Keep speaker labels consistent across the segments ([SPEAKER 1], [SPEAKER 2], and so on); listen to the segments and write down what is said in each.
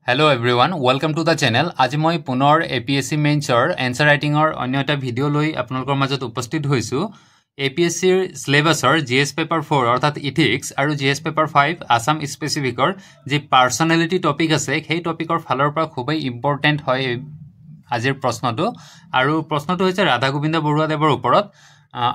[SPEAKER 1] Hello everyone, welcome to the channel. আজি মই পুনৰ APSC মেইনছৰ এনসাৰ ৰাইটিংৰ অন্য এটা ভিডিও লৈ আপোনালোকৰ মাজত উপস্থিত হৈছো। APSCৰ সিলেবাসৰ GS পেপাৰ 4 অৰ্থাৎ ইথিক্স আৰু GS পেপাৰ 5 আসাম স্পেসিফিকৰ যি পাৰ্সোনালিটি টপিক আছে সেই টপিকৰ ফালৰ পৰা খুবই ইম্পৰ্টেন্ট হয় আজিৰ প্ৰশ্নটো আৰু প্ৰশ্নটো হৈছে ৰাধা গোবিন্দ বৰুৱা দেৱৰ ওপৰত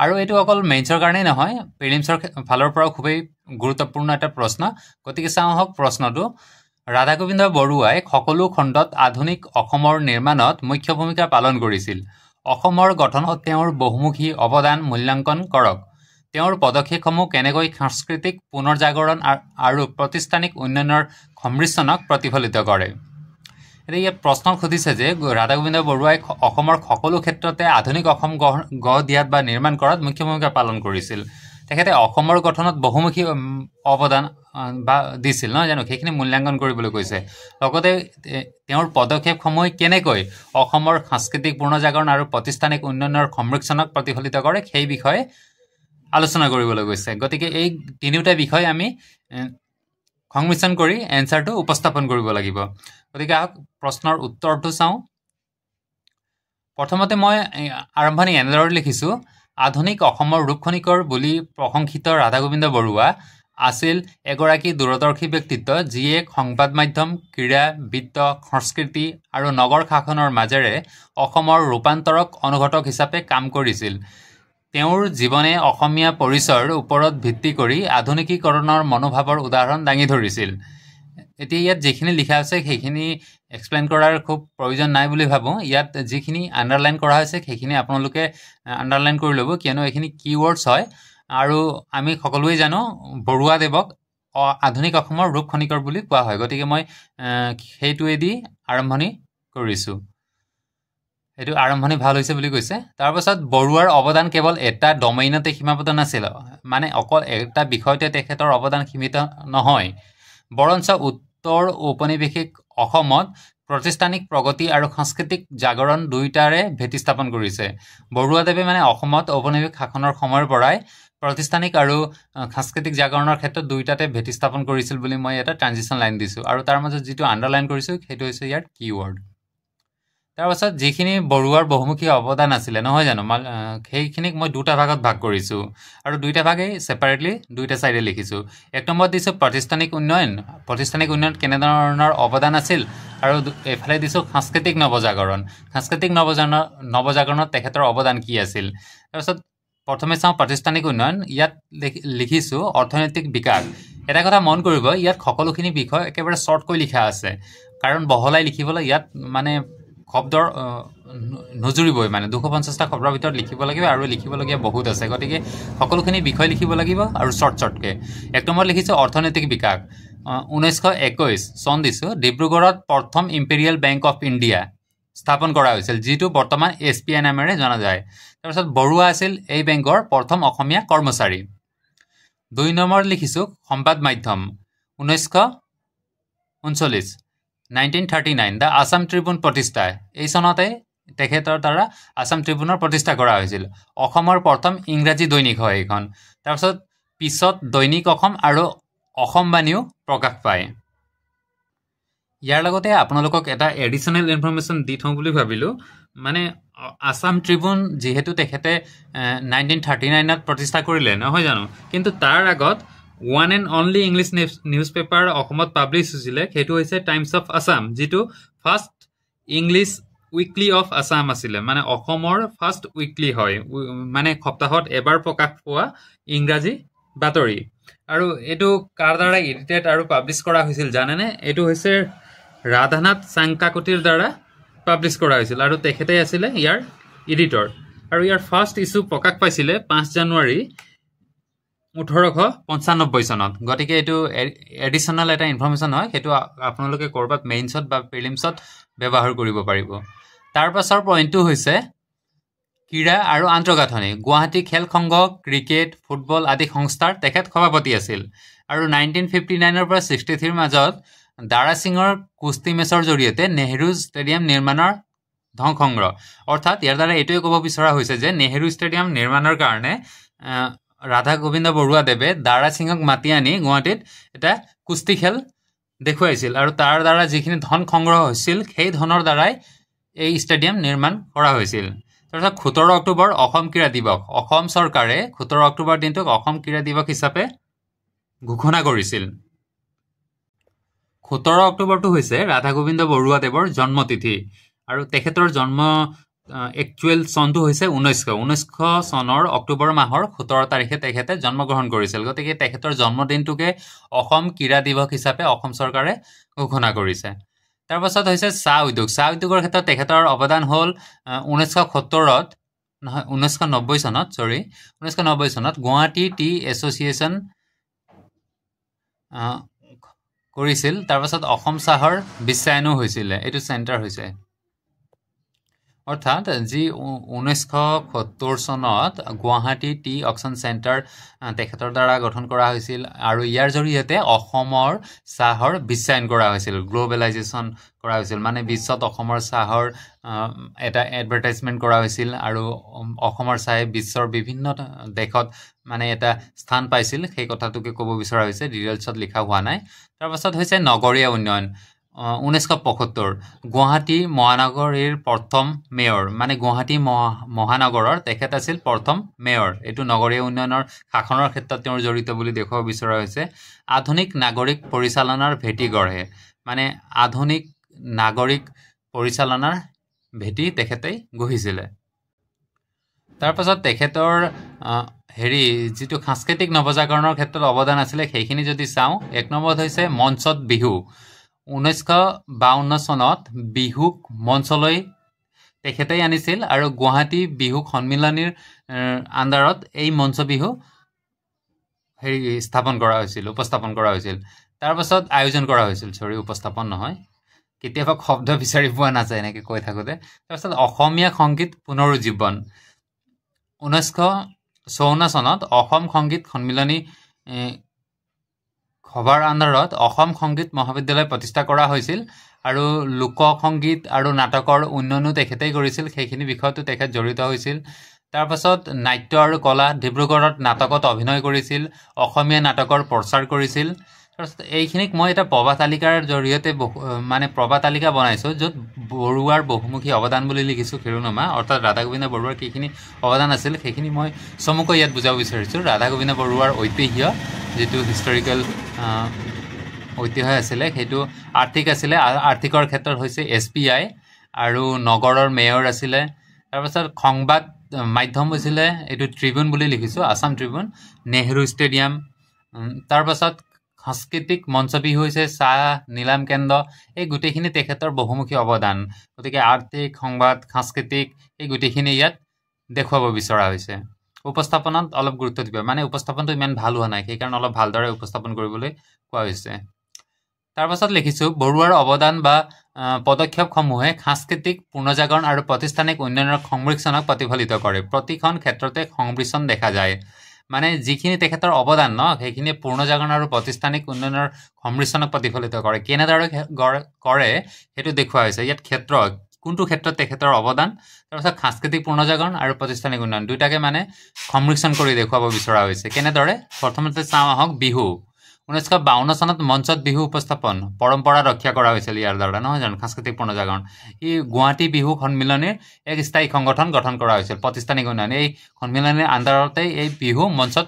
[SPEAKER 1] আৰু এটো অকল মেইনছৰ কাৰণে নহয় প্ৰিলিমছৰ ফালৰ পৰা খুবই গুৰুত্বপূৰ্ণ এটা প্ৰশ্ন গতিকে চাওঁ হক প্ৰশ্নটো ৰাধা গোবিন্দ বৰুৱাই সকলো খণ্ডত আধুনিক অসমৰ নিৰ্মাণত মুখ্য ভূমিকা পালন কৰিছিল অসমৰ গঠনত তেওঁৰ বহুমুখী অৱদান মূল্যাঙ্কন কৰক তেওঁৰ পদক্ষেপসমূহ কেনেকৈ সাংস্কৃতিক পুনৰ্জাগৰণ আৰু প্ৰতিষ্ঠানিক উন্নয়নৰ সম্মিশ্ৰণক প্ৰতিফলিত কৰে এই প্ৰশ্ন খুদিছে যে ৰাধা গোবিন্দ বৰুৱাই অসমৰ সকলো ক্ষেত্ৰতে আধুনিক অসম গঢ় দিয়াত বা নিৰ্মাণ কৰাত মুখ্য ভূমিকা পালন কৰিছিল তেখেতে অসমৰ গঠনত বহুমুখী অৱদান বা দিছিল নহয় জানো সেইখিনি মূল্যাঙ্কন কৰিবলৈ কৈছে লগতে তেওঁৰ পদক্ষেপসমূহ কেনেকৈ অসমৰ সাংস্কৃতিক পুনৰ্জাগৰণ আৰু প্ৰতিষ্ঠানিক উন্নয়নৰ সম্মিশ্ৰণক প্ৰতিফলিত কৰে সেই বিষয়ে আলোচনা কৰিবলৈ কৈছে গতিকে এই তিনিটা বিষয় আমি সংমিশ্ৰণ কৰি এনসাৰটো উপস্থাপন কৰিব লাগিব গতিকে প্ৰশ্নৰ উত্তৰটো চাওঁ প্ৰথমতে মই আৰম্ভণি এনেদৰে লিখিছো আধুনিক অসমৰ ৰূপখনিকৰ বুলি প্ৰশংসিত ৰাধা গোবিন্দ বৰুৱা আছিল এগৰাকী দূৰদৰ্শী ব্যক্তিত্ব যিয়ে সংবাদ মাধ্যম ক্ৰীড়া বিত্ত সংস্কৃতি আৰু নগৰ শাসনৰ মাজেৰে অসমৰ ৰূপান্তৰক অনুঘটক হিচাপে কাম কৰিছিল তেওঁৰ জীৱনে অসমীয়া পৰিচয়ৰ ওপৰত ভিত্তি কৰি আধুনিকীকৰণৰ মনোভাৱৰ উদাহৰণ দাঙি ধৰিছিল এতিয়া ইয়াত যিখিনি লিখা আছে সেইখিনি এক্সপ্লেইন কৰাৰ খুব প্ৰয়োজন নাই বুলি ভাবো ইয়াত যিখিনি আন্ডাৰলাইন কৰা হৈছে সেইখিনি আপোনালোকে আন্ডাৰলাইন কৰি ল'ব কিয়নো এইখিনি কিৱৰ্ডছ হয় আৰু আমি সকলোৱে জানো বৰুৱা দেৱক আধুনিক অসমৰ ৰূপখনিকৰ বুলি কোৱা হয় গতিকে মই সেইটোৱেদি আৰম্ভণি কৰিছো এটো আৰম্ভণি ভাল হৈছে বুলি কৈছে তাৰ পাছত বৰুৱাৰ অৱদান কেৱল এটা ডমেইনতে সীমাবদ্ধ নাছিল মানে অকল এটা বিষয়তে তেখেতৰ অৱদান সীমিত নহয় বৰঞ্চ উত্তৰ ঔপনিৱেশিক অসমত প্ৰতিষ্ঠানিক প্ৰগতি আৰু সাংস্কৃতিক জাগৰণ দুইটাৰে ভেটি স্থাপন কৰিছে বৰুৱাদেৱে মানে অসমত ঔপনিৱেশিক শাসনৰ সময়ৰ পৰাই প্ৰতিষ্ঠানিক আৰু সাংস্কৃতিক জাগৰণৰ ক্ষেত্ৰত দুইটাতে ভেটি স্থাপন কৰিছিল বুলি মই এটা ট্ৰানজিশন লাইন দিছো আৰু তাৰ মাজত যেটো আন্ডাৰলাইন কৰিছো সেইটো হৈছে ইয়াৰ কিৱৰ্ড তাৰ পাছত যিখিনি বৰুৱাৰ বহুমুখী অৱদান আছিল নহয় জানো সেইখিনিক মই দুটা ভাগত ভাগ কৰিছো আৰু দুইটা ভাগে সেপাৰেটলি দুইটা সাইডে লিখিছো এক নম্বৰত দিছো প্ৰতিষ্ঠানিক উন্নয়ন কেনেধৰণৰ অৱদান আছিল আৰু এফালে দিছো সাংস্কৃতিক নৱজাগৰণত তেখেতৰ অৱদান কি আছিল তাৰ পাছত প্ৰথমে চাওঁ প্ৰতিষ্ঠানিক উন্নয়ন ইয়াত লিখিছো অৰ্থনৈতিক বিকাশ এটা কথা মন কৰিব ইয়াত সকলোখিনি বিষয় একেবাৰে শৰ্টকৈ লিখা আছে কাৰণ বহলাই লিখিবলৈ ইয়াত মানে শব্দৰ নজুৰিবই মানে 250টা শব্দৰ ভিতৰত লিখিব লাগিব আৰু লিখিবলগীয়া বহুত আছে গতিকে সকলোখিনি বিষয় লিখিব লাগিব আৰু শৰ্টকে এক নম্বৰ লিখিছো অৰ্থনৈতিক বিকাশ 1921 চন দিছো ডিব্ৰুগড়ত প্ৰথম ইম্পেৰিয়েল বেংক অফ ইণ্ডিয়া স্থাপন কৰা হৈছিল যিটো বৰ্তমান SBI নামেৰে জনা যায় তাৰপিছত বৰুৱা আছিল এই বেংকৰ প্ৰথম অসমীয়া কৰ্মচাৰী দুই নম্বৰ লিখিছো সংবাদ মাধ্যম 1939 1939 দা আসাম ট্ৰিবিউন প্ৰতিষ্ঠা এই চনতে তেখেতৰ দ্বাৰা আসাম ট্ৰিবিউনৰ প্ৰতিষ্ঠা কৰা হৈছিল অসমৰ প্ৰথম ইংৰাজী দৈনিক হয় এখন তাৰপিছত পিছত দৈনিক অসম আৰু অসমবাণীও প্ৰকাশ পায় ইয়াৰ লগতে আপোনালোকক এটা এডিশনাল ইনফৰমেশন দি থওঁ বুলি ভাবিলো মানে আসাম ট্ৰিবিউন যেহেতু তেখেতে 1939 ত প্ৰতিষ্ঠা কৰিলে নহয় জানো কিন্তু তাৰ আগত one and only English newspaper অসমত পাবলিছ হৈছিল সেইটো হৈছে টাইমছ অফ আসাম যেটো first English weekly of Assam আছিল মানে অসমৰ ফাৰ্স্ট উইকলি হয় মানে সপ্তাহত এবাৰ প্ৰকাশ পোৱা ইংৰাজী বাতৰি আৰু এটো কাৰ দ্বাৰা এডিটেড আৰু পাবলিছ কৰা হৈছিল জানেনে এটো হৈছে ৰাধানাথ চাংকাকতিৰ দ্বাৰা পাবলিছ কৰা হৈছিল আৰু তেখেতে আছিল ইয়াৰ এডিটৰ আৰু ইয়াৰ ফাৰ্স্ট ইছ্যু প্ৰকাশ পাইছিল 5 জানুৱাৰী 1895 চনত গতিকে এটো এডিশনাল এটা ইনফৰমেশন হয় হেতু আপোনালোকে কৰবাত মেইনছত বা প্ৰিলিমছত ব্যৱহাৰ কৰিব পাৰিব তাৰ পাছৰ পইণ্টটো হৈছে ক্ৰীড়া আৰু আন্তঃগাঁথনি গুৱাহাটী খেল সংঘ ক্ৰিকেট ফুটবল আদি সংস্থাৰ তেখেত সভাপতি আছিল আৰু 1959 ৰ পৰা 63 ৰ মাজত দাৰা সিঙৰ কুস্তি মেচৰ জৰিয়তে নেহৰু ষ্টেডিয়াম নিৰ্মাণৰ ধন সংগ্ৰহ অৰ্থাৎ ইয়াৰ দ্বাৰা এটোৱে ক'ব বিচৰা হৈছে যে নেহৰু ষ্টেডিয়াম নিৰ্মাণৰ কাৰণে ৰাধা গোবিন্দ বৰুৱা দেৱে দাৰা সিঙক মাতি আনি গুৱাহাটীত এটা কুস্তি খেল দেখুৱাইছিল আৰু তাৰ দ্বাৰা যিখিনি ধন সংগ্ৰহ হৈছিল সেই ধনৰ দ্বাৰাই এই ষ্টেডিয়াম নিৰ্মাণ কৰা হৈছিল। তাৰপিছত 17 অক্টোবৰ অসম ক্ৰীড়া দিৱস। অসম চৰকাৰে 17 অক্টোবৰ দিনটোক অসম ক্ৰীড়া দিৱস হিচাপে ঘোষণা কৰিছিল। 17 অক্টোবৰটো হৈছে ৰাধা গোবিন্দ বৰুৱাদেৱৰ জন্মতিথি আৰু তেখেতৰ জন্ম একচুৱেল চনটো হৈছে 1900 চনৰ অক্টোবৰ মাহৰ 17 তাৰিখে তেখেতে জন্মগ্ৰহণ কৰিছিল। গতিকে তেখেতৰ জন্মদিনটোকে অসম ক্ৰীড়া দিৱস হিচাপে অসম চৰকাৰে ঘোষণা কৰিছে। তাৰপাছত হৈছে চাহ উদ্যোগ। চাহ উদ্যোগৰ ক্ষেত্ৰত তেখেতৰ অৱদান হ'ল 1990 চনত গুৱাহাটী টি এছ'চিয়েশ্যন কৰিছিল। তাৰপাছত অসম চাহৰ বিশ্বায়নো হৈছিলে, এইটো চেণ্টাৰ হৈছে। অৰ্থাৎ যি 1970 চনত গুৱাহাটী টি অকশ্যন চেণ্টাৰ তেখেতৰ দ্বাৰা গঠন কৰা হৈছিল আৰু ইয়াৰ জৰিয়তে অসমৰ চাহৰ বিশ্বায়ন কৰা হৈছিল, গ্ল'বেলাইজেশ্যন কৰা হৈছিল। মানে বিশ্বত অসমৰ চাহৰ এটা এডভাৰটাইজমেণ্ট কৰা হৈছিল আৰু অসমৰ চাহে বিশ্বৰ বিভিন্ন দেশত মানে এটা স্থান পাইছিল, সেই কথাটোকে ক'ব বিচৰা হৈছে, ডিটেইলছত লিখা হোৱা নাই। তাৰপাছত হৈছে নগৰীয়া উন্নয়ন। 1975 গুৱাহাটী মহানগৰীৰ প্ৰথম মেয়ৰ, মানে গুৱাহাটী মহানগৰৰ তেখেত আছিল প্ৰথম মেয়ৰ। এইটো নগৰীয়া উন্নয়নৰ শাসনৰ ক্ষেত্ৰত তেওঁৰ জড়িত বুলি দেখুৱাব বিচৰা হৈছে। আধুনিক নাগৰিক পৰিচালনাৰ ভেটি গঢ়ে, মানে আধুনিক নাগৰিক পৰিচালনাৰ ভেটি তেখেতেই গঢ়িছিলে। তাৰপাছত তেখেতৰ যিটো সাংস্কৃতিক নৱজাগৰণৰ ক্ষেত্ৰত অৱদান আছিলে সেইখিনি যদি চাওঁ, 1 নম্বৰত হৈছে মঞ্চত বিহু। 1952 চনত বিহুক মঞ্চলৈ তেখেতেই আনিছিল আৰু গুৱাহাটী বিহু সন্মিলনীৰ আণ্ডাৰত এই মঞ্চ বিহু উপস্থাপন কৰা হৈছিল। তাৰপাছত আয়োজন কৰা হৈছিল, উপস্থাপন নহয়, কেতিয়াবা শব্দ বিচাৰি পোৱা নাযায় এনেকৈ কৈ থাকোঁতে। তাৰপাছত অসমীয়া সংগীত পুনৰুজ্জীৱন। 1954 চনত অসম সংগীত সন্মিলনী সভাৰ আণ্ডাৰত অসম সংগীত মহাবিদ্যালয় প্ৰতিষ্ঠা কৰা হৈছিল আৰু লোকসংগীত আৰু নাটকৰ উন্নয়নো তেখেতেই কৰিছিল, সেইখিনি বিষয়তো তেখেত জড়িত হৈছিল। তাৰপাছত নাট্য আৰু কলা। ডিব্ৰুগড়ত নাটকত অভিনয় কৰিছিল, অসমীয়া নাটকৰ প্ৰচাৰ কৰিছিল। তাৰপাছত এইখিনিক মই এটা প্ৰবাহ তালিকাৰ জৰিয়তে প্ৰবাহ তালিকা বনাইছোঁ, য'ত বৰুৱাৰ বহুমুখী অৱদান বুলি লিখিছোঁ শিৰোনামা, অৰ্থাৎ ৰাধা গোবিন্দ বৰুৱাৰ কিখিনি অৱদান আছিল সেইখিনি মই চমুকৈ ইয়াত বুজাব বিচাৰিছোঁ। ৰাধা গোবিন্দ বৰুৱাৰ ঐতিহ্য, যিটো হিষ্টৰিকেল ঐতিহ্য আছিলে, সেইটো আৰ্থিক আছিলে। আৰ্থিকৰ ক্ষেত্ৰত হৈছে SBI আৰু নগৰৰ মেয়ৰ আছিলে। তাৰপাছত সংবাদ মাধ্যম হৈছিলে, এইটো ট্ৰিবিউন বুলি লিখিছোঁ, আছাম ট্ৰিবিউন। নেহৰু ষ্টেডিয়াম। তাৰপাছত সাংস্কৃতিক মঞ্চ বিহু হৈছে চাহ নিলাম কেন্দ্ৰ। এই গোটেইখিনি তেখেতৰ বহুমুখী অৱদান। গতিকে আৰ্থিক, সংবাদ, সাংস্কৃতিক এই গোটেইখিনি ইয়াত দেখুৱাব বিচৰা হৈছে। উপস্থাপনত অলপ গুৰুত্ব দিব, মানে উপস্থাপনটো ইমান ভাল হোৱা নাই, সেইকাৰণে অলপ ভালদৰে উপস্থাপন কৰিবলৈ কোৱা হৈছে। তাৰপাছত লিখিছোঁ বৰুৱাৰ অৱদান বা পদক্ষেপসমূহে সাংস্কৃতিক পুনৰ্জাগৰণ আৰু প্ৰতিষ্ঠানিক উন্নয়নৰ সংমিশ্ৰণক প্ৰতিফলিত কৰে। প্ৰতিখন ক্ষেত্ৰতে সংমিশ্ৰণ দেখা যায়, মানে যিখিনি তেখেতৰ অৱদান সেইখিনি পুনৰ্জাগৰণ আৰু প্ৰতিষ্ঠানিক উন্নয়নৰ সংমিশ্ৰণক প্ৰতিফলিত কৰে। কেনেদৰে কৰে সেইটো দেখুওৱা হৈছে ইয়াত। কোনটো ক্ষেত্ৰত তেখেতৰ অৱদান, তাৰপিছত সাংস্কৃতিক পুনৰ্জাগৰণ আৰু প্ৰতিষ্ঠানিক উন্নয়ন দুয়োটাকে মানে সংমিশ্ৰণ কৰি দেখুৱাব বিচৰা হৈছে। কেনেদৰে? প্ৰথমতে চাওঁ আহক, বিহু। 1952 চনত মঞ্চত বিহু উপস্থাপন পৰম্পৰা ৰক্ষা কৰা হৈছিল ইয়াৰ দ্বাৰা, নহয় জানো? সাংস্কৃতিক পুনৰ্জাগৰণ। গুৱাহাটী বিহু সন্মিলনীৰ এক স্থায়ী সংগঠন গঠন কৰা হৈছিল। প্ৰতিষ্ঠানিক উন্নয়ন, এই সন্মিলনীৰ আণ্ডাৰতেই এই বিহু মঞ্চত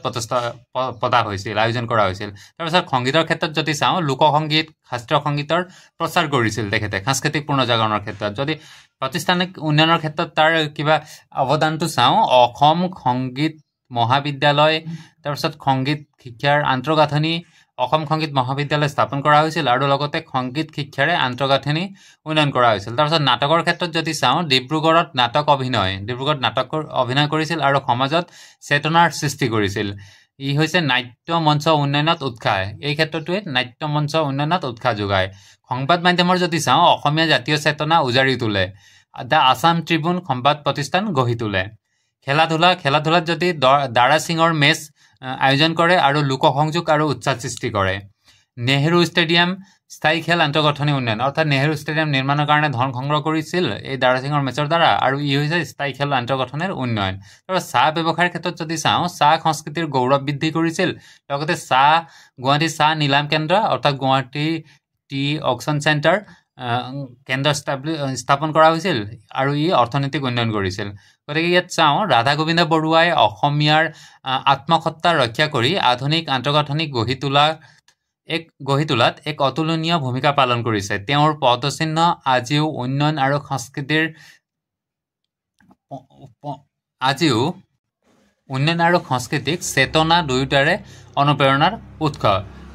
[SPEAKER 1] পতা হৈছিল, আয়োজন কৰা হৈছিল। তাৰপিছত সংগীতৰ ক্ষেত্ৰত যদি চাওঁ, লোকসংগীত, শাস্ত্ৰীয় সংগীতৰ প্ৰচাৰ কৰিছিল তেখেতে সাংস্কৃতিক পুনৰ্জাগৰণৰ ক্ষেত্ৰত। যদি প্ৰতিষ্ঠানিক উন্নয়নৰ ক্ষেত্ৰত তাৰ কিবা অৱদানটো চাওঁ, অসম সংগীত মহাবিদ্যালয়, তাৰপিছত সংগীত শিক্ষাৰ আন্তঃগাঁথনি, অসম সংগীত মহাবিদ্যালয় স্থাপন কৰা হৈছিল আৰু লগতে সংগীত শিক্ষাৰে আন্তঃগাঁথনি উন্নয়ন কৰা হৈছিল। তাৰপিছত নাটকৰ ক্ষেত্ৰত যদি চাওঁ, ডিব্ৰুগড়ত নাটক অভিনয় কৰিছিল আৰু সমাজত চেতনাৰ সৃষ্টি কৰিছিল। হৈছে নাট্য মঞ্চ উন্নয়নত উৎসাহ, এই ক্ষেত্ৰটোৱে নাট্য মঞ্চ উন্নয়নত উৎসাহ যোগায়। সংবাদ মাধ্যমৰ যদি চাওঁ, অসমীয়া জাতীয় চেতনা উজাৰি তোলে। দ্য আছাম ট্ৰিবিউন সংবাদ প্ৰতিষ্ঠান গঢ়ি তোলে। খেলা-ধূলাত যদি দাৰা সিঙৰ মেচ আয়োজন কৰে আৰু লোকসংযোগ আৰু উৎসাহ সৃষ্টি কৰে। নেহৰু ষ্টেডিয়াম স্থায়ী খেল আন্তঃগাঁথনি উন্নয়ন, অৰ্থাৎ নেহৰু ষ্টেডিয়াম নিৰ্মাণৰ কাৰণে ধন সংগ্ৰহ কৰিছিল এই দাৰা সিঙৰ মেচৰ দ্বাৰা, আৰু হৈছে স্থায়ী খেল আন্তঃগাঁথনিৰ উন্নয়ন। তাৰপৰা চাহ ব্যৱসায়ৰ ক্ষেত্ৰত যদি চাওঁ, চাহ সংস্কৃতিৰ গৌৰৱ বৃদ্ধি কৰিছিল। লগতে গুৱাহাটী চাহ নিলাম কেন্দ্ৰ, অৰ্থাৎ গুৱাহাটী টি অকশ্যন চেণ্টাৰ কেন্দ্ৰ স্থাপন কৰা হৈছিল আৰু ই অৰ্থনৈতিক উন্নয়ন কৰিছিল। গতিকে ইয়াত চাওঁ ৰাধা গোবিন্দ বৰুৱাই অসমীয়াৰ আত্মসত্তা ৰক্ষা কৰি আধুনিক আন্তঃগাঁথনি গঢ়ি তোলাত এক অতুলনীয় ভূমিকা পালন কৰিছে। তেওঁৰ পদচিহ্ন আজিও উন্নয়ন আৰু সংস্কৃতিক চেতনা দুয়োটাৰে অনুপ্ৰেৰণাৰ উৎস।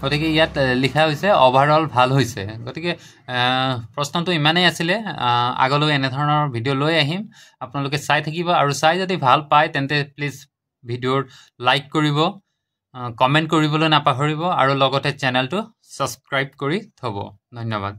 [SPEAKER 1] গতিকে ইয়াত লিখা হৈছে অভাৰঅল ভাল হৈছে। গতিকে প্ৰশ্নটো ইমানেই আছিলে। আগলৈ এনেধৰণৰ ভিডিঅ' লৈ আহিম, আপোনালোকে চাই থাকিব আৰু চাই যদি ভাল পায় তেন্তে প্লিজ ভিডিঅ'ৰ লাইক কৰিব, কমেণ্ট কৰিবলৈ নাপাহৰিব আৰু লগতে চেনেলটো ছাবস্ক্ৰাইব কৰি থ'ব। ধন্যবাদ।